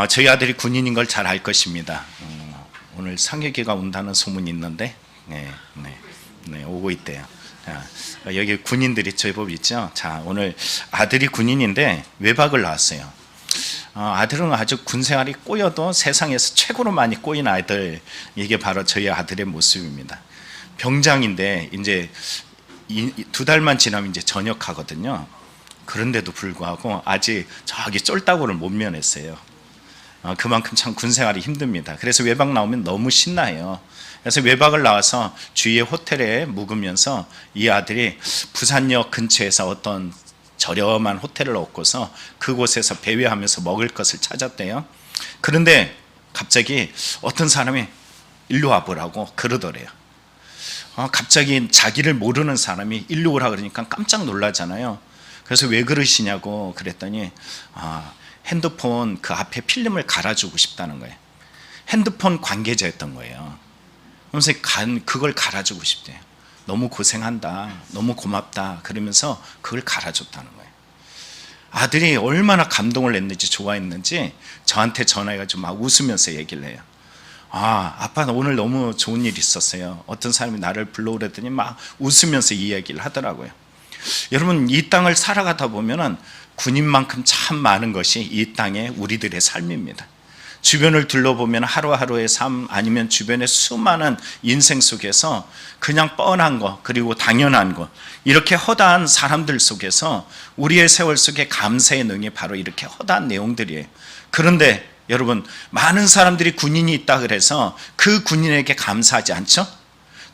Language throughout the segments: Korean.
저희 아들이 군인인 걸 잘 알 것입니다. 오늘 상혁이가 온다는 소문이 있는데 오고 있대요. 자, 여기 군인들이 제법 있죠. 자, 오늘 아들이 군인인데 외박을 나왔어요. 아들은 아주 군생활이 꼬여도 세상에서 최고로 많이 꼬인 아이들, 이게 바로 저희 아들의 모습입니다. 병장인데 이제 2달만 지나면 이제 전역하거든요. 그런데도 불구하고 아직 저기 쫄따구를 못 면했어요. 그만큼 참 군생활이 힘듭니다. 그래서 외박 나오면 너무 신나요. 그래서 외박을 나와서 주위의 호텔에 묵으면서 이 아들이 부산역 근처에서 어떤 저렴한 호텔을 얻고서 그곳에서 배회하면서 먹을 것을 찾았대요. 그런데 갑자기 어떤 사람이 일로 와보라고 그러더래요. 갑자기 자기를 모르는 사람이 일로 오라 그러니까 깜짝 놀라잖아요. 그래서 왜 그러시냐고 그랬더니 핸드폰 그 앞에 필름을 갈아주고 싶다는 거예요. 핸드폰 관계자였던 거예요. 그래서 그걸 갈아주고 싶대요. 너무 고생한다, 너무 고맙다 그러면서 그걸 갈아줬다는 거예요. 아들이 얼마나 감동을 했는지 좋아했는지 저한테 전화해가지고 막 웃으면서 얘기를 해요. 아빠 오늘 너무 좋은 일 있었어요. 어떤 사람이 나를 불러오랬더니 막 웃으면서 이 얘기를 하더라고요. 여러분, 이 땅을 살아가다 보면은 군인만큼 참 많은 것이 이 땅의 우리들의 삶입니다. 주변을 둘러보면 하루하루의 삶, 아니면 주변의 수많은 인생 속에서 그냥 뻔한 것, 그리고 당연한 것, 이렇게 허다한 사람들 속에서 우리의 세월 속에 감사의 능이 바로 이렇게 허다한 내용들이에요. 그런데 여러분, 많은 사람들이 군인이 있다 그래서 그 군인에게 감사하지 않죠?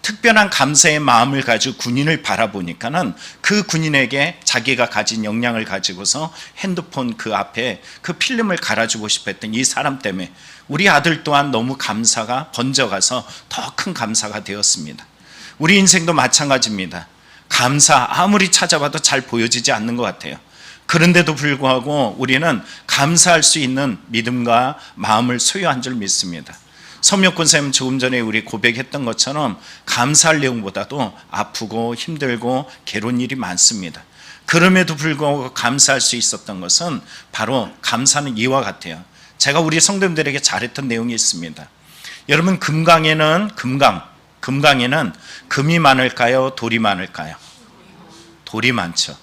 특별한 감사의 마음을 가지고 군인을 바라보니까는 그 군인에게 자기가 가진 역량을 가지고서 핸드폰 그 앞에 그 필름을 갈아주고 싶어 했던 이 사람 때문에 우리 아들 또한 너무 감사가 번져가서 더 큰 감사가 되었습니다. 우리 인생도 마찬가지입니다. 감사 아무리 찾아봐도 잘 보여지지 않는 것 같아요. 그런데도 불구하고 우리는 감사할 수 있는 믿음과 마음을 소유한 줄 믿습니다. 서명권 선생님 조금 전에 우리 고백했던 것처럼 감사할 내용보다도 아프고 힘들고 괴로운 일이 많습니다. 그럼에도 불구하고 감사할 수 있었던 것은 바로 감사는 이와 같아요. 제가 우리 성도님들에게 잘했던 내용이 있습니다. 여러분, 금강에는 금이 많을까요? 돌이 많을까요? 돌이 많죠.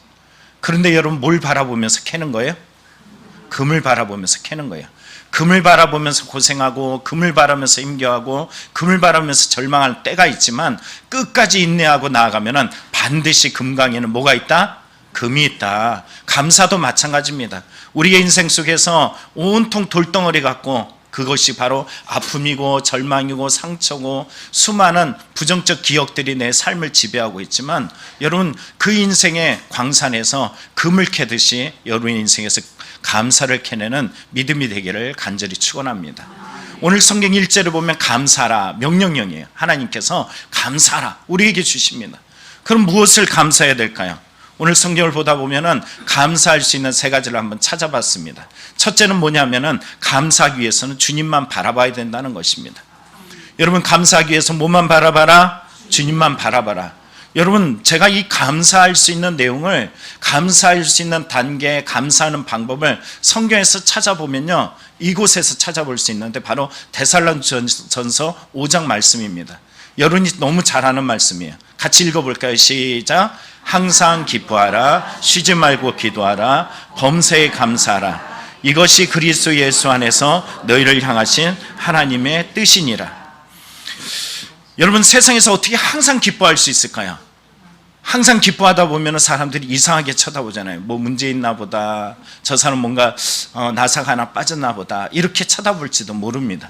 그런데 여러분, 뭘 바라보면서 캐는 거예요? 금을 바라보면서 캐는 거예요. 금을 바라보면서 고생하고, 금을 바라면서 힘겨워하고, 금을 바라면서 절망할 때가 있지만 끝까지 인내하고 나아가면 반드시 금강에는 뭐가 있다? 금이 있다. 감사도 마찬가지입니다. 우리의 인생 속에서 온통 돌덩어리 같고, 그것이 바로 아픔이고 절망이고 상처고 수많은 부정적 기억들이 내 삶을 지배하고 있지만, 여러분, 그 인생의 광산에서 금을 캐듯이 여러분의 인생에서 감사를 캐내는 믿음이 되기를 간절히 축원합니다. 오늘 성경 1절을 보면 감사라, 명령형이에요. 하나님께서 감사라 우리에게 주십니다. 그럼 무엇을 감사해야 될까요? 오늘 성경을 보다 보면은 감사할 수 있는 세 가지를 한번 찾아봤습니다. 첫째는 뭐냐면은 감사하기 위해서는 주님만 바라봐야 된다는 것입니다. 여러분, 감사하기 위해서 뭐만 바라봐라? 주님만 바라봐라. 여러분, 제가 이 감사할 수 있는 내용을, 감사할 수 있는 단계, 감사하는 방법을 성경에서 찾아보면요, 이곳에서 찾아볼 수 있는데 바로 데살로니가전서 5장 말씀입니다. 여러분이 너무 잘 아는 말씀이에요. 같이 읽어볼까요? 시작. 항상 기뻐하라, 쉬지 말고 기도하라, 범사에 감사하라. 이것이 그리스도 예수 안에서 너희를 향하신 하나님의 뜻이니라. 여러분, 세상에서 어떻게 항상 기뻐할 수 있을까요? 항상 기뻐하다 보면 사람들이 이상하게 쳐다보잖아요. 뭐 문제 있나 보다, 저 사람 뭔가 나사가 하나 빠졌나 보다, 이렇게 쳐다볼지도 모릅니다.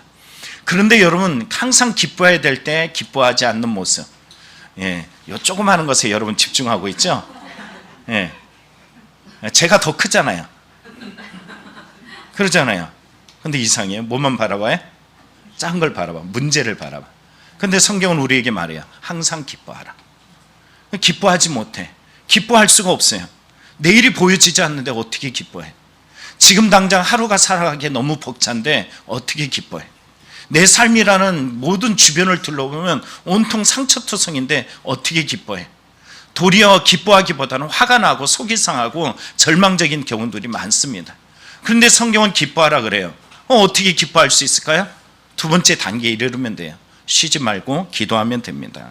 그런데 여러분, 항상 기뻐해야 될 때 기뻐하지 않는 모습, 요 조그마한 것에 여러분 집중하고 있죠? 제가 더 크잖아요. 그러잖아요. 근데 이상해요. 뭐만 바라봐요? 작은 걸 바라봐, 문제를 바라봐. 근데 성경은 우리에게 말해요. 항상 기뻐하라. 기뻐하지 못해. 기뻐할 수가 없어요. 내일이 보여지지 않는데 어떻게 기뻐해? 지금 당장 하루가 살아가기에 너무 벅찬데 어떻게 기뻐해? 내 삶이라는 모든 주변을 둘러보면 온통 상처투성인데 어떻게 기뻐해? 도리어 기뻐하기보다는 화가 나고 속이 상하고 절망적인 경우들이 많습니다. 그런데 성경은 기뻐하라 그래요. 어떻게 기뻐할 수 있을까요? 두 번째 단계에 이르면 돼요. 쉬지 말고 기도하면 됩니다.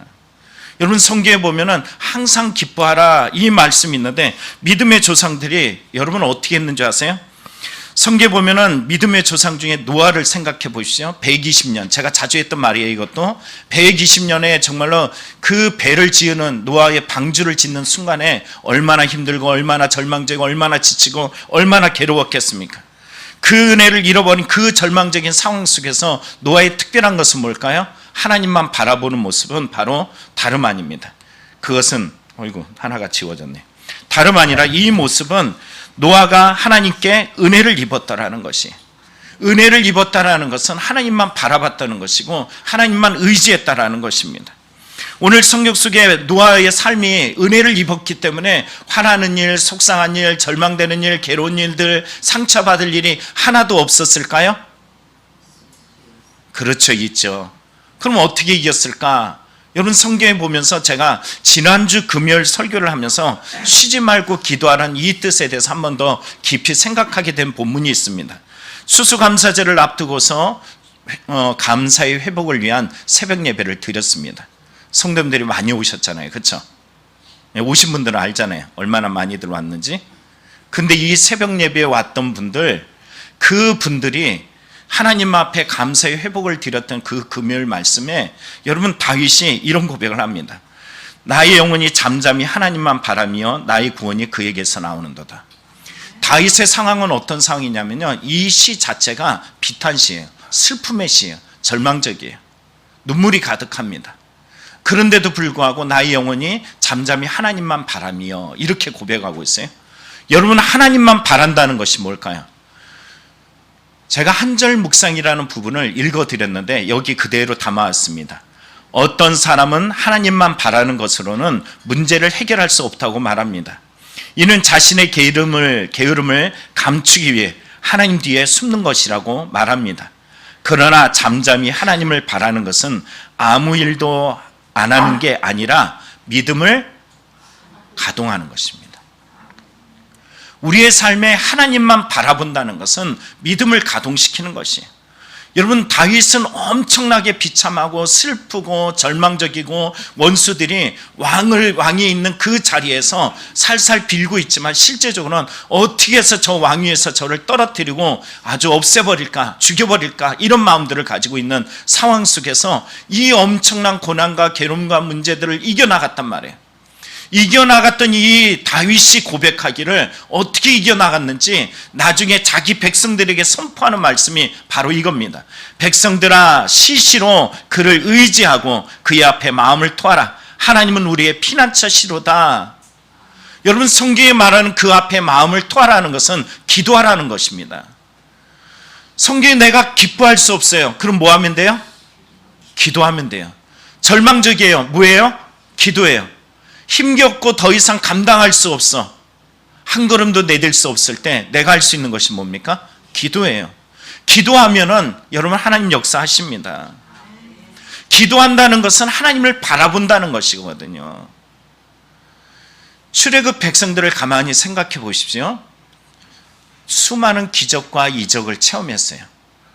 여러분 성경에 보면은 항상 기뻐하라 이 말씀이 있는데 믿음의 조상들이 여러분 어떻게 했는지 아세요? 성경에 보면은 믿음의 조상 중에 노아를 생각해 보십시오. 120년, 제가 자주 했던 말이에요. 이것도 120년에 정말로 그 배를 지으는 노아의 방주를 짓는 순간에 얼마나 힘들고 얼마나 절망적이고 얼마나 지치고 얼마나 괴로웠겠습니까? 그 은혜를 잃어버린 그 절망적인 상황 속에서 노아의 특별한 것은 뭘까요? 하나님만 바라보는 모습은 바로 다름 아닙니다. 그것은 어이구 하나가 지워졌네. 다름 아니라 이 모습은 노아가 하나님께 은혜를 입었다라는 것이, 은혜를 입었다라는 것은 하나님만 바라봤다는 것이고 하나님만 의지했다라는 것입니다. 오늘 성경 속에 노아의 삶이 은혜를 입었기 때문에 화나는 일, 속상한 일, 절망되는 일, 괴로운 일들, 상처받을 일이 하나도 없었을까요? 그렇죠, 있죠. 그럼 어떻게 이겼을까? 여러분 성경에 보면서 제가 지난주 금요일 설교를 하면서 쉬지 말고 기도하라는 이 뜻에 대해서 한 번 더 깊이 생각하게 된 본문이 있습니다. 수수감사제를 앞두고서 감사의 회복을 위한 새벽 예배를 드렸습니다. 성도님들이 많이 오셨잖아요. 그렇죠? 오신 분들은 알잖아요. 얼마나 많이들 왔는지. 근데 이 새벽 예배에 왔던 분들, 그 분들이 하나님 앞에 감사의 회복을 드렸던 그 금요일 말씀에 여러분 다윗이 이런 고백을 합니다. 나의 영혼이 잠잠히 하나님만 바라며 나의 구원이 그에게서 나오는도다. 다윗의 상황은 어떤 상황이냐면요, 이 시 자체가 비탄 시예요. 슬픔의 시예요. 절망적이에요. 눈물이 가득합니다. 그런데도 불구하고 나의 영혼이 잠잠히 하나님만 바라며 이렇게 고백하고 있어요. 여러분 하나님만 바란다는 것이 뭘까요? 제가 한절 묵상이라는 부분을 읽어드렸는데 여기 그대로 담아왔습니다. 어떤 사람은 하나님만 바라는 것으로는 문제를 해결할 수 없다고 말합니다. 이는 자신의 게으름을 감추기 위해 하나님 뒤에 숨는 것이라고 말합니다. 그러나 잠잠히 하나님을 바라는 것은 아무 일도 안 하는 게 아니라 믿음을 가동하는 것입니다. 우리의 삶에 하나님만 바라본다는 것은 믿음을 가동시키는 것이에요. 여러분 다윗은 엄청나게 비참하고 슬프고 절망적이고 원수들이 왕이 있는 그 자리에서 살살 빌고 있지만 실제적으로는 어떻게 해서 저 왕위에서 저를 떨어뜨리고 아주 없애버릴까 죽여버릴까 이런 마음들을 가지고 있는 상황 속에서 이 엄청난 고난과 괴로움과 문제들을 이겨나갔단 말이에요. 이겨나갔던 이 다윗이 고백하기를 어떻게 이겨나갔는지 나중에 자기 백성들에게 선포하는 말씀이 바로 이겁니다. 백성들아 시시로 그를 의지하고 그의 앞에 마음을 토하라. 하나님은 우리의 피난처시로다. 여러분 성경에 말하는 그 앞에 마음을 토하라는 것은 기도하라는 것입니다. 성경에 내가 기뻐할 수 없어요. 그럼 뭐 하면 돼요? 기도하면 돼요. 절망적이에요. 뭐예요? 기도예요. 힘겹고 더 이상 감당할 수 없어. 한 걸음도 내딜 수 없을 때 내가 할 수 있는 것이 뭡니까? 기도예요. 기도하면은 여러분 하나님 역사하십니다. 기도한다는 것은 하나님을 바라본다는 것이거든요. 출애굽 백성들을 가만히 생각해 보십시오. 수많은 기적과 이적을 체험했어요.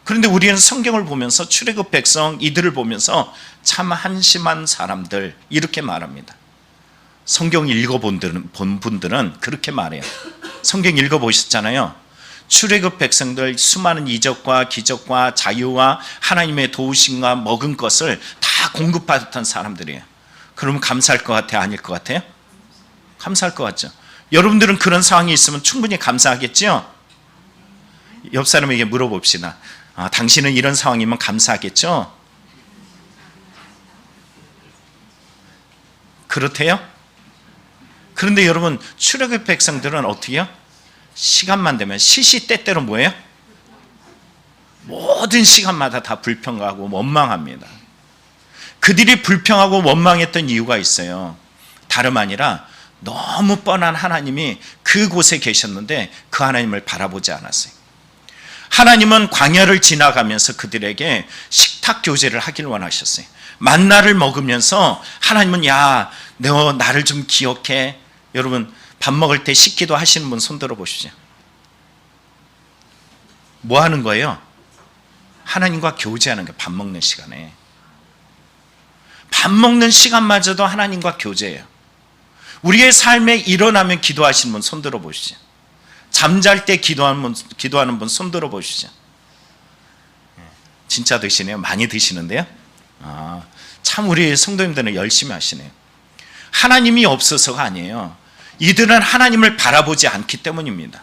그런데 우리는 성경을 보면서 출애굽 백성 이들을 보면서 참 한심한 사람들 이렇게 말합니다. 성경 읽어본 분들은 그렇게 말해요. 성경 읽어보셨잖아요. 출애굽 백성들 수많은 이적과 기적과 자유와 하나님의 도우심과 먹은 것을 다 공급받았던 사람들이에요. 그러면 감사할 것 같아요? 아닐 것 같아요? 감사할 것 같죠. 여러분들은 그런 상황이 있으면 충분히 감사하겠죠? 옆 사람에게 물어봅시다. 당신은 이런 상황이면 감사하겠죠? 그렇대요? 그런데 여러분 출애굽 백성들은 어떻게 해요? 시간만 되면 시시때때로 뭐예요? 모든 시간마다 다 불평하고 원망합니다. 그들이 불평하고 원망했던 이유가 있어요. 다름 아니라 너무 뻔한 하나님이 그곳에 계셨는데 그 하나님을 바라보지 않았어요. 하나님은 광야를 지나가면서 그들에게 식탁 교제를 하길 원하셨어요. 만나를 먹으면서 하나님은 야, 너 나를 좀 기억해. 여러분 밥 먹을 때 식기도 하시는 분 손 들어 보시죠. 뭐 하는 거예요? 하나님과 교제하는 게 밥 먹는 시간에. 밥 먹는 시간마저도 하나님과 교제해요. 우리의 삶에 일어나면 기도하시는 분 손 들어 보시죠. 잠잘 때 기도하는 분 손 들어 보시죠. 진짜 드시네요. 많이 드시는데요. 참 우리 성도님들은 열심히 하시네요. 하나님이 없어서가 아니에요. 이들은 하나님을 바라보지 않기 때문입니다.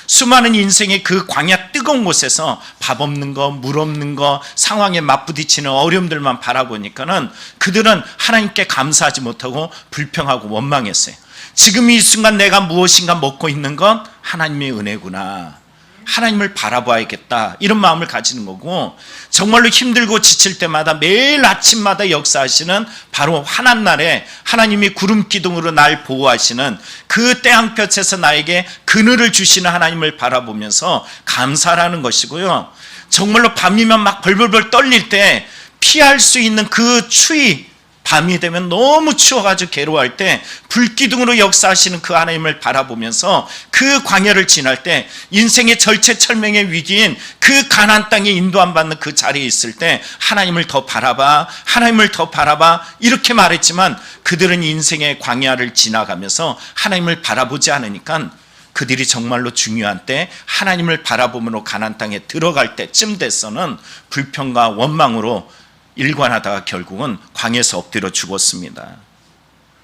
수많은 인생의 그 광야 뜨거운 곳에서 밥 없는 거, 물 없는 거, 상황에 맞부딪히는 어려움들만 바라보니까는 그들은 하나님께 감사하지 못하고 불평하고 원망했어요. 지금 이 순간 내가 무엇인가 먹고 있는 건 하나님의 은혜구나. 하나님을 바라봐야겠다, 이런 마음을 가지는 거고, 정말로 힘들고 지칠 때마다 매일 아침마다 역사하시는 바로 환난날에 하나님이 구름 기둥으로 날 보호하시는 그 태양볕에서 나에게 그늘을 주시는 하나님을 바라보면서 감사라는 것이고요. 정말로 밤이면 막 벌벌벌 떨릴 때 피할 수 있는 그 추위, 밤이 되면 너무 추워가지고 괴로워할 때 불기둥으로 역사하시는 그 하나님을 바라보면서 그 광야를 지날 때, 인생의 절체철명의 위기인 그 가나안 땅에 인도 안 받는 그 자리에 있을 때 하나님을 더 바라봐, 하나님을 더 바라봐, 이렇게 말했지만 그들은 인생의 광야를 지나가면서 하나님을 바라보지 않으니까 그들이 정말로 중요한 때 하나님을 바라보므로 가나안 땅에 들어갈 때쯤 돼서는 불평과 원망으로 일관하다가 결국은 광야에서 엎드려 죽었습니다.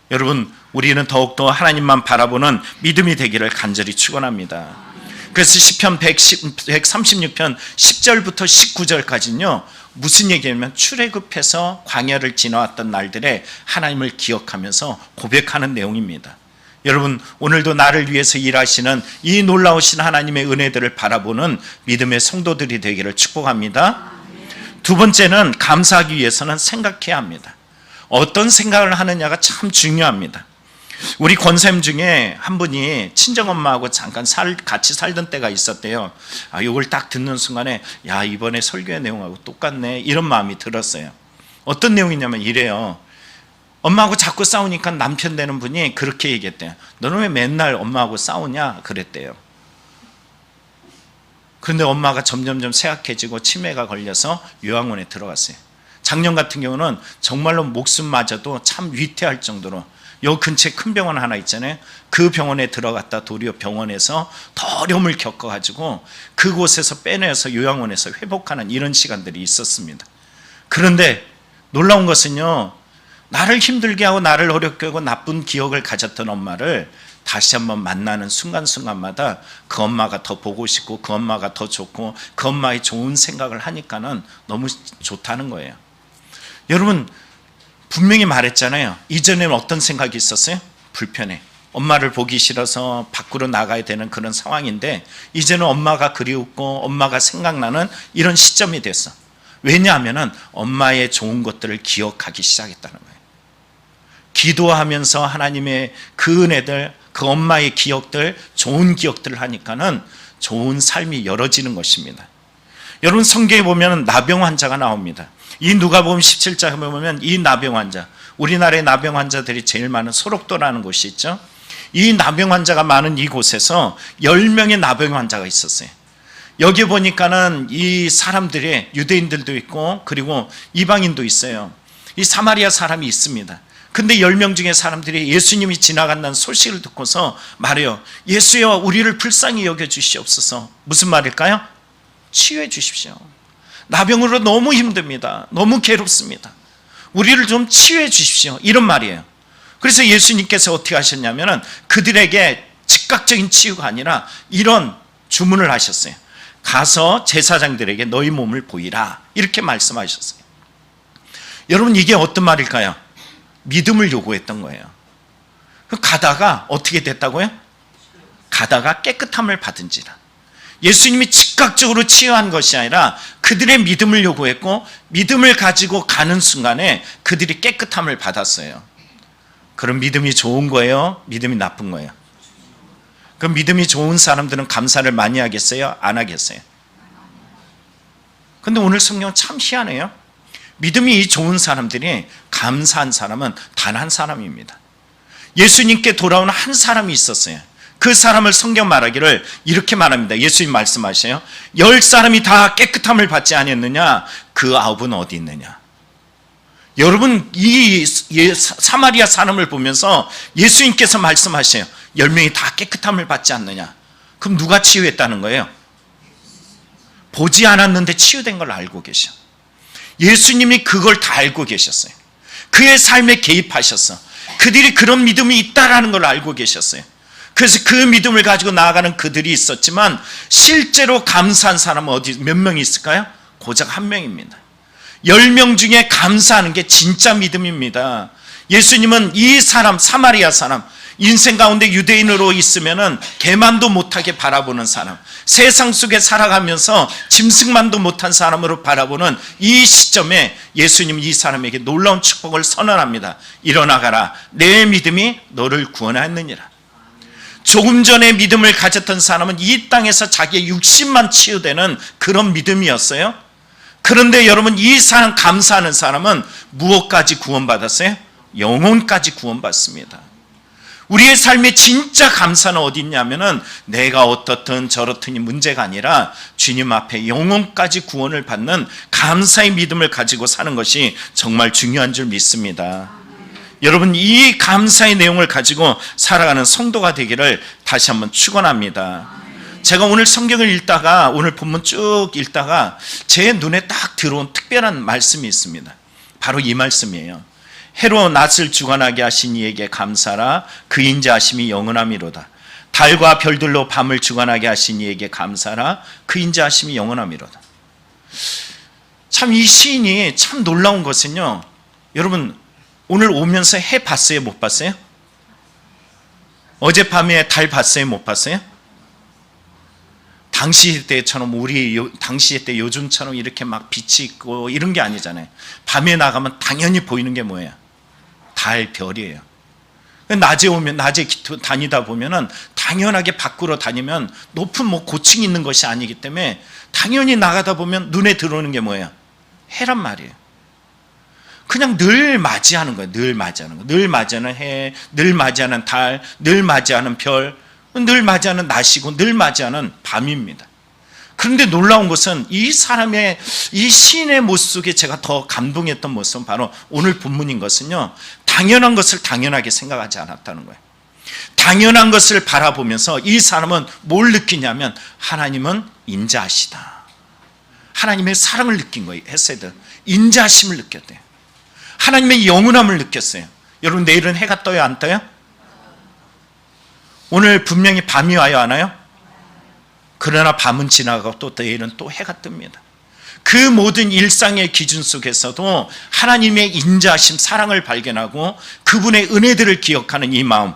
여러분, 우리는 더욱더 하나님만 바라보는 믿음이 되기를 간절히 축원합니다. 그래서 시편 136편 10절부터 19절까지는요 무슨 얘기냐면 출애굽해서 광야를 지나왔던 날들에 하나님을 기억하면서 고백하는 내용입니다. 여러분, 오늘도 나를 위해서 일하시는 이 놀라우신 하나님의 은혜들을 바라보는 믿음의 성도들이 되기를 축복합니다. 두 번째는 감사하기 위해서는 생각해야 합니다. 어떤 생각을 하느냐가 참 중요합니다. 우리 권사님 중에 한 분이 친정엄마하고 잠깐 같이 살던 때가 있었대요. 이걸 딱 듣는 순간에 야, 이번에 설교의 내용하고 똑같네, 이런 마음이 들었어요. 어떤 내용이냐면 이래요. 엄마하고 자꾸 싸우니까 남편 되는 분이 그렇게 얘기했대요. 너는 왜 맨날 엄마하고 싸우냐 그랬대요. 그런데 엄마가 점점점 쇠약해지고 치매가 걸려서 요양원에 들어갔어요. 작년 같은 경우는 정말로 목숨마저도 참 위태할 정도로, 요 근처에 큰 병원 하나 있잖아요. 그 병원에 들어갔다 도리어 병원에서 더 어려움을 겪어가지고 그곳에서 빼내서 요양원에서 회복하는 이런 시간들이 있었습니다. 그런데 놀라운 것은요, 나를 힘들게 하고 나를 어렵게 하고 나쁜 기억을 가졌던 엄마를 다시 한번 만나는 순간순간마다 그 엄마가 더 보고 싶고 그 엄마가 더 좋고 그 엄마의 좋은 생각을 하니까는 너무 좋다는 거예요. 여러분, 분명히 말했잖아요. 이전에는 어떤 생각이 있었어요? 불편해. 엄마를 보기 싫어서 밖으로 나가야 되는 그런 상황인데 이제는 엄마가 그리웠고 엄마가 생각나는 이런 시점이 됐어. 왜냐하면 엄마의 좋은 것들을 기억하기 시작했다는 거예요. 기도하면서 하나님의 그 은혜들, 그 엄마의 기억들, 좋은 기억들을 하니까는 좋은 삶이 열어지는 것입니다. 여러분, 성경에 보면 나병 환자가 나옵니다. 이 누가복음 17장에 보면 이 나병 환자, 우리나라의 나병 환자들이 제일 많은 소록도라는 곳이 있죠. 이 나병 환자가 많은 이곳에서 10명의 나병 환자가 있었어요. 여기 보니까는 이 사람들이 유대인들도 있고 그리고 이방인도 있어요. 이 사마리아 사람이 있습니다. 근데 10명 중에 사람들이 예수님이 지나간다는 소식을 듣고서 말해요. 예수여, 우리를 불쌍히 여겨주시옵소서. 무슨 말일까요? 치유해 주십시오. 나병으로 너무 힘듭니다. 너무 괴롭습니다. 우리를 좀 치유해 주십시오. 이런 말이에요. 그래서 예수님께서 어떻게 하셨냐면 그들에게 즉각적인 치유가 아니라 이런 주문을 하셨어요. 가서 제사장들에게 너희 몸을 보이라, 이렇게 말씀하셨어요. 여러분, 이게 어떤 말일까요? 믿음을 요구했던 거예요. 가다가 어떻게 됐다고요? 가다가 깨끗함을 받은지라. 예수님이 즉각적으로 치유한 것이 아니라 그들의 믿음을 요구했고 믿음을 가지고 가는 순간에 그들이 깨끗함을 받았어요. 그럼 믿음이 좋은 거예요? 믿음이 나쁜 거예요? 그럼 믿음이 좋은 사람들은 감사를 많이 하겠어요? 안 하겠어요? 근데 오늘 성경은 참 희한해요. 믿음이 좋은 사람들이 감사한 사람은 단 한 사람입니다. 예수님께 돌아오는 한 사람이 있었어요. 그 사람을 성경 말하기를 이렇게 말합니다. 예수님 말씀하셔요. 10사람이 다 깨끗함을 받지 아니했느냐? 그 9은 어디 있느냐? 여러분, 이 사마리아 사람을 보면서 예수님께서 말씀하셔요. 10명이 다 깨끗함을 받지 않느냐? 그럼 누가 치유했다는 거예요? 보지 않았는데 치유된 걸 알고 계셔. 예수님이 그걸 다 알고 계셨어요. 그의 삶에 개입하셨어. 그들이 그런 믿음이 있다라는 걸 알고 계셨어요. 그래서 그 믿음을 가지고 나아가는 그들이 있었지만 실제로 감사한 사람은 몇 명이 있을까요? 고작 1명입니다. 10명 중에 감사하는 게 진짜 믿음입니다. 예수님은 이 사람, 사마리아 사람, 인생 가운데 유대인으로 있으면은 개만도 못하게 바라보는 사람, 세상 속에 살아가면서 짐승만도 못한 사람으로 바라보는 이 시점에 예수님은 이 사람에게 놀라운 축복을 선언합니다. 일어나가라, 내 믿음이 너를 구원하였느니라. 조금 전에 믿음을 가졌던 사람은 이 땅에서 자기의 육신만 치유되는 그런 믿음이었어요. 그런데 여러분, 이 사람, 감사하는 사람은 무엇까지 구원받았어요? 영혼까지 구원받습니다. 우리의 삶에 진짜 감사는 어디 있냐면은 내가 어떻든 저렇든이 문제가 아니라 주님 앞에 영혼까지 구원을 받는 감사의 믿음을 가지고 사는 것이 정말 중요한 줄 믿습니다. 여러분, 이 감사의 내용을 가지고 살아가는 성도가 되기를 다시 한번 축원합니다. 제가 오늘 성경을 읽다가, 오늘 본문 쭉 읽다가 제 눈에 딱 들어온 특별한 말씀이 있습니다. 바로 이 말씀이에요. 해로 낯을 주관하게 하신 이에게 감사라, 그 인자하심이 영원함이로다. 달과 별들로 밤을 주관하게 하신 이에게 감사라, 그 인자하심이 영원함이로다. 참 이 시인이 참 놀라운 것은요, 여러분 오늘 오면서 해 봤어요? 못 봤어요? 어젯밤에 달 봤어요? 못 봤어요? 당시 때처럼 당시 때 요즘처럼 이렇게 막 빛이 있고 이런 게 아니잖아요. 밤에 나가면 당연히 보이는 게 뭐예요? 달, 별이에요. 낮에 오면, 낮에 다니다 보면은 당연하게 밖으로 다니면 높은 고층이 있는 것이 아니기 때문에 당연히 나가다 보면 눈에 들어오는 게 뭐예요? 해란 말이에요. 그냥 늘 맞이하는 거예요. 늘 맞이하는 거. 늘 맞이하는 해, 늘 맞이하는 달, 늘 맞이하는 별, 늘 맞이하는 낮이고 늘 맞이하는 밤입니다. 그런데 놀라운 것은 이 사람의, 이 시인의 모습 속에 제가 더 감동했던 모습은 바로 오늘 본문인 것은요, 당연한 것을 당연하게 생각하지 않았다는 거예요. 당연한 것을 바라보면서 이 사람은 뭘 느끼냐면 하나님은 인자하시다. 하나님의 사랑을 느낀 거예요. 헤세드, 인자하심을 느꼈대요. 하나님의 영원함을 느꼈어요. 여러분, 내일은 해가 떠요, 안 떠요? 오늘 분명히 밤이 와요, 안 와요? 그러나 밤은 지나가고 또 내일은 또 해가 뜹니다. 그 모든 일상의 기준 속에서도 하나님의 인자하심, 사랑을 발견하고 그분의 은혜들을 기억하는 이 마음,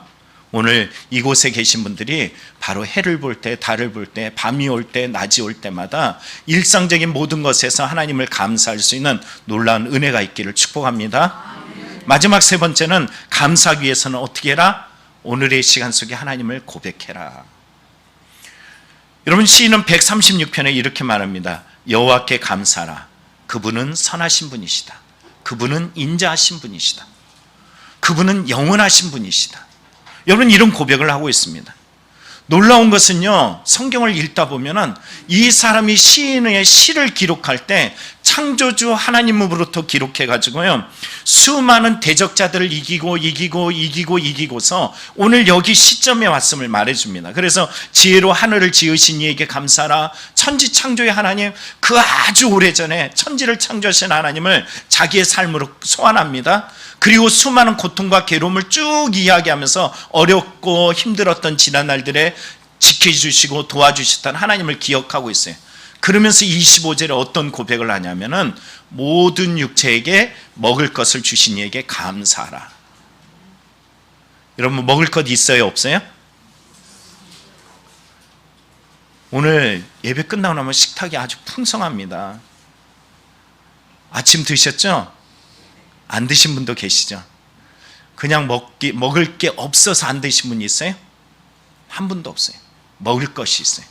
오늘 이곳에 계신 분들이 바로 해를 볼 때, 달을 볼 때, 밤이 올 때, 낮이 올 때마다 일상적인 모든 것에서 하나님을 감사할 수 있는 놀라운 은혜가 있기를 축복합니다. 마지막 세 번째는 감사하기 위해서는 어떻게 해라? 오늘의 시간 속에 하나님을 고백해라. 여러분, 시인은 136편에 이렇게 말합니다. 여호와께 감사하라. 그분은 선하신 분이시다. 그분은 인자하신 분이시다. 그분은 영원하신 분이시다. 여러분, 이런 고백을 하고 있습니다. 놀라운 것은요, 성경을 읽다 보면은 이 사람이 시인의 시를 기록할 때 창조주 하나님으로부터 기록해가지고요, 수많은 대적자들을 이기고서 오늘 여기 시점에 왔음을 말해줍니다. 그래서 지혜로 하늘을 지으신 이에게 감사라. 천지 창조의 하나님, 그 아주 오래전에 천지를 창조하신 하나님을 자기의 삶으로 소환합니다. 그리고 수많은 고통과 괴로움을 쭉 이야기하면서 어렵고 힘들었던 지난 날들에 지켜주시고 도와주셨던 하나님을 기억하고 있어요. 그러면서 25절에 어떤 고백을 하냐면은 모든 육체에게 먹을 것을 주신 이에게 감사하라. 여러분, 먹을 것 있어요, 없어요? 오늘 예배 끝나고 나면 식탁이 아주 풍성합니다. 아침 드셨죠? 안 드신 분도 계시죠? 그냥 먹을 게 없어서 안 드신 분이 있어요? 한 분도 없어요. 먹을 것이 있어요.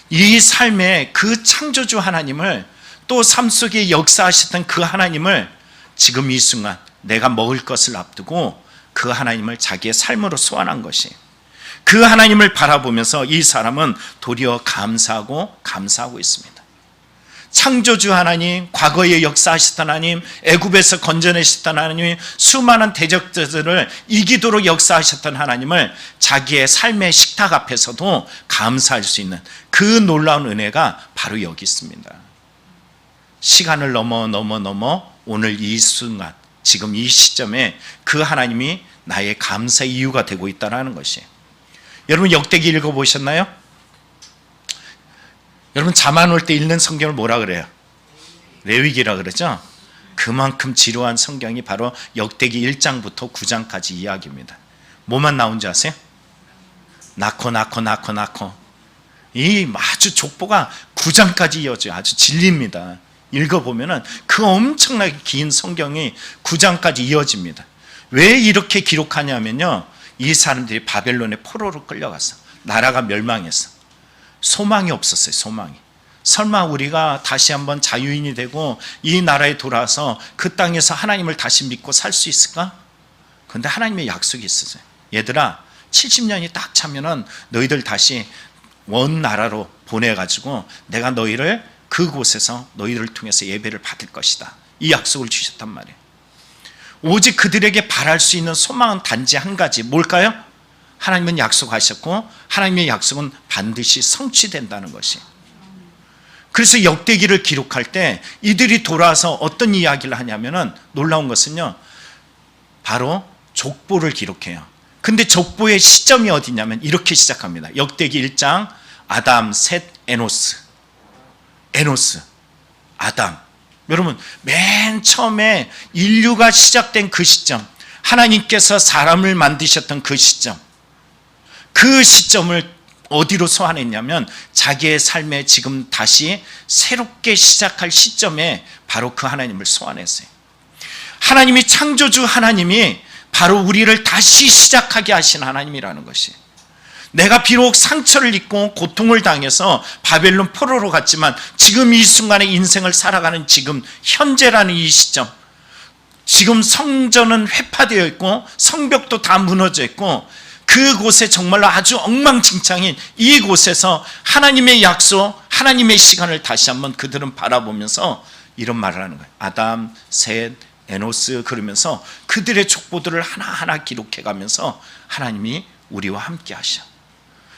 이 삶에 그 창조주 하나님을, 또 삶 속에 역사하셨던 그 하나님을 지금 이 순간 내가 먹을 것을 앞두고 그 하나님을 자기의 삶으로 소환한 것이, 그 하나님을 바라보면서 이 사람은 도리어 감사하고 있습니다. 창조주 하나님, 과거에 역사하셨던 하나님, 애굽에서 건져내셨던 하나님, 수많은 대적들을 이기도록 역사하셨던 하나님을 자기의 삶의 식탁 앞에서도 감사할 수 있는 그 놀라운 은혜가 바로 여기 있습니다. 시간을 넘어 오늘 이 순간, 지금 이 시점에 그 하나님이 나의 감사의 이유가 되고 있다는 것이에요. 여러분 역대기 읽어보셨나요? 여러분 잠 안 올 때 읽는 성경을 뭐라 그래요? 레위기라 그러죠? 그만큼 지루한 성경이 바로 역대기 1장부터 9장까지 이야기입니다. 뭐만 나온지 아세요? 낳고 이 아주 족보가 9장까지 이어져요. 아주 진리입니다. 읽어보면 그 엄청나게 긴 성경이 9장까지 이어집니다. 왜 이렇게 기록하냐면요, 이 사람들이 바벨론의 포로로 끌려갔어. 나라가 멸망했어. 소망이 없었어요. 소망이. 설마 우리가 다시 한번 자유인이 되고 이 나라에 돌아와서 그 땅에서 하나님을 다시 믿고 살 수 있을까? 그런데 하나님의 약속이 있었어요. 얘들아, 70년이 딱 차면은 너희들 다시 원 나라로 보내가지고 내가 너희를 그곳에서 너희를 통해서 예배를 받을 것이다. 이 약속을 주셨단 말이에요. 오직 그들에게 바랄 수 있는 소망은 단지 한 가지. 뭘까요? 하나님은 약속하셨고 하나님의 약속은 반드시 성취된다는 것이. 그래서 역대기를 기록할 때 이들이 돌아와서 어떤 이야기를 하냐면은, 놀라운 것은요, 바로 족보를 기록해요. 근데 족보의 시점이 어디냐면 이렇게 시작합니다. 역대기 1장 아담, 셋, 에노스, 아담. 여러분 맨 처음에 인류가 시작된 그 시점, 하나님께서 사람을 만드셨던 그 시점, 그 시점을 어디로 소환했냐면 자기의 삶에 지금 다시 새롭게 시작할 시점에 바로 그 하나님을 소환했어요. 하나님이, 창조주 하나님이 바로 우리를 다시 시작하게 하신 하나님이라는 것이. 내가 비록 상처를 입고 고통을 당해서 바벨론 포로로 갔지만 지금 이 순간에 인생을 살아가는 지금 현재라는 이 시점, 지금 성전은 회파되어 있고 성벽도 다 무너져 있고 그곳에 정말로 아주 엉망진창인 이곳에서 하나님의 약속, 하나님의 시간을 다시 한번 그들은 바라보면서 이런 말을 하는 거예요. 아담, 셋, 에노스, 그러면서 그들의 족보들을 하나하나 기록해가면서 하나님이 우리와 함께 하셔.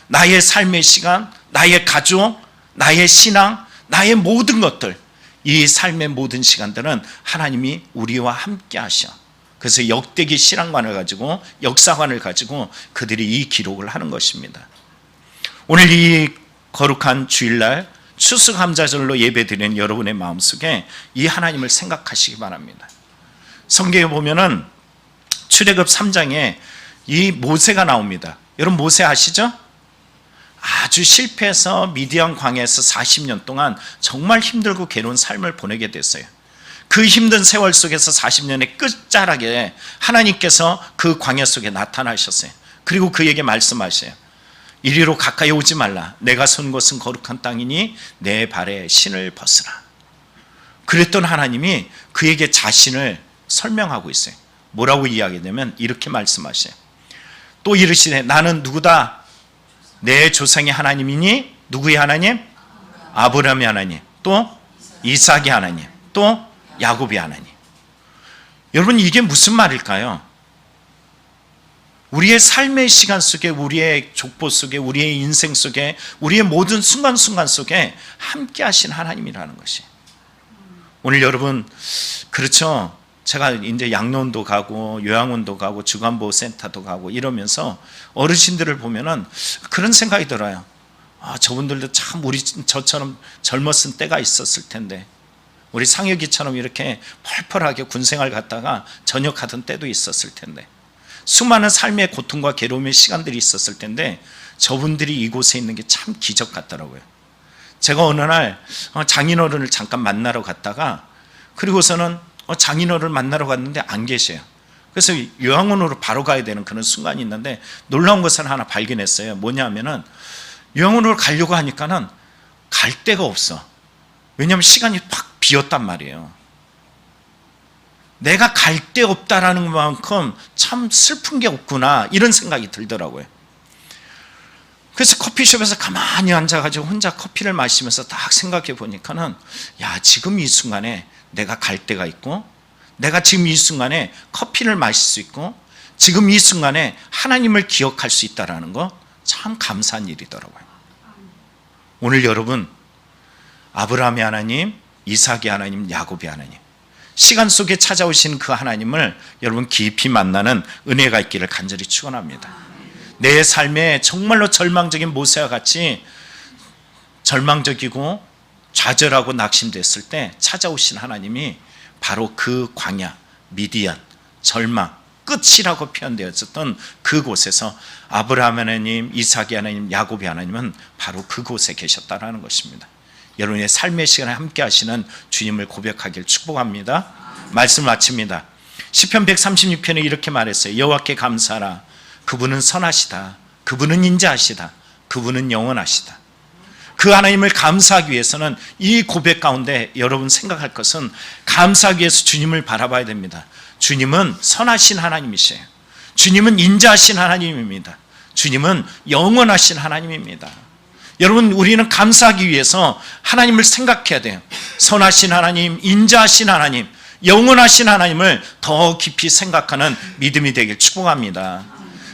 나의 삶의 시간, 나의 가족, 나의 신앙, 나의 모든 것들, 이 삶의 모든 시간들은 하나님이 우리와 함께 하셔. 그래서 역대기 신앙관을 가지고, 역사관을 가지고 그들이 이 기록을 하는 것입니다. 오늘 이 거룩한 주일날 추수감사절로 예배드리는 여러분의 마음속에 이 하나님을 생각하시기 바랍니다. 성경에 보면은 출애굽 3장에 이 모세가 나옵니다. 여러분 모세 아시죠? 아주 실패해서 미디안 광야에서 40년 동안 정말 힘들고 괴로운 삶을 보내게 됐어요. 그 힘든 세월 속에서 40년의 끝자락에 하나님께서 그 광야 속에 나타나셨어요. 그리고 그에게 말씀하셔요. 이리로 가까이 오지 말라. 내가 선 곳은 거룩한 땅이니 내 발에 신을 벗으라. 그랬던 하나님이 그에게 자신을 설명하고 있어요. 뭐라고 이야기하냐면 이렇게 말씀하셔요. 또 이르시되 나는 누구다? 내 조상의 하나님이니, 누구의 하나님? 아브라함의 하나님, 또 이삭의 하나님, 또 야곱의 하나님. 여러분 이게 무슨 말일까요? 우리의 삶의 시간 속에, 우리의 족보 속에, 우리의 인생 속에, 우리의 모든 순간순간 속에 함께 하신 하나님이라는 것이. 오늘 여러분, 그렇죠, 제가 이제 양로원도 가고 요양원도 가고 주간보호센터도 가고 이러면서 어르신들을 보면은 그런 생각이 들어요. 아, 저분들도 참 저처럼 젊었을 때가 있었을 텐데, 우리 상혁이처럼 이렇게 펄펄하게 군생활 갔다가 전역하던 때도 있었을 텐데, 수많은 삶의 고통과 괴로움의 시간들이 있었을 텐데 저분들이 이곳에 있는 게 참 기적 같더라고요. 제가 어느 날 장인어른을 잠깐 만나러 갔다가, 그리고서는 장인어른을 만나러 갔는데 안 계셔요. 그래서 요양원으로 바로 가야 되는 그런 순간이 있는데 놀라운 것을 하나 발견했어요. 뭐냐면은 요양원으로 가려고 하니까는 갈 데가 없어. 왜냐하면 시간이 팍 비었단 말이에요. 내가 갈 데 없다라는 만큼 참 슬픈 게 없구나, 이런 생각이 들더라고요. 그래서 커피숍에서 가만히 앉아가지고 혼자 커피를 마시면서 딱 생각해 보니까는, 야, 지금 이 순간에 내가 갈 데가 있고, 내가 지금 이 순간에 커피를 마실 수 있고, 지금 이 순간에 하나님을 기억할 수 있다는 거 참 감사한 일이더라고요. 오늘 여러분, 아브라함의 하나님, 이삭의 하나님, 야곱의 하나님, 시간 속에 찾아오신 그 하나님을 여러분 깊이 만나는 은혜가 있기를 간절히 축원합니다. 내 삶에 정말로 절망적인 모세와 같이 절망적이고 좌절하고 낙심됐을 때 찾아오신 하나님이 바로 그 광야, 미디안, 절망, 끝이라고 표현되었었던 그곳에서 아브라함 하나님, 이삭의 하나님, 야곱의 하나님은 바로 그곳에 계셨다는 것입니다. 여러분의 삶의 시간에 함께 하시는 주님을 고백하길 축복합니다. 말씀 마칩니다. 시편 136편에 이렇게 말했어요. 여호와께 감사하라. 그분은 선하시다. 그분은 인자하시다. 그분은 영원하시다. 그 하나님을 감사하기 위해서는 이 고백 가운데 여러분 생각할 것은, 감사하기 위해서 주님을 바라봐야 됩니다. 주님은 선하신 하나님이세요. 주님은 인자하신 하나님입니다. 주님은 영원하신 하나님입니다. 여러분, 우리는 감사하기 위해서 하나님을 생각해야 돼요. 선하신 하나님, 인자하신 하나님, 영원하신 하나님을 더 깊이 생각하는 믿음이 되길 축복합니다.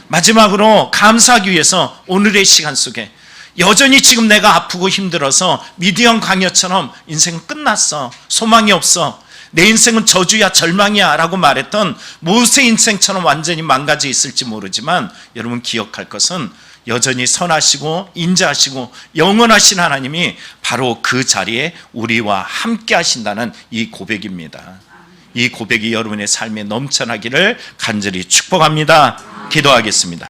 마지막으로 감사하기 위해서 오늘의 시간 속에, 여전히 지금 내가 아프고 힘들어서 미디안 광야처럼 인생은 끝났어, 소망이 없어, 내 인생은 저주야 절망이야 라고 말했던 모세 인생처럼 완전히 망가져 있을지 모르지만, 여러분 기억할 것은 여전히 선하시고 인자하시고 영원하신 하나님이 바로 그 자리에 우리와 함께 하신다는 이 고백입니다. 이 고백이 여러분의 삶에 넘쳐나기를 간절히 축복합니다. 기도하겠습니다.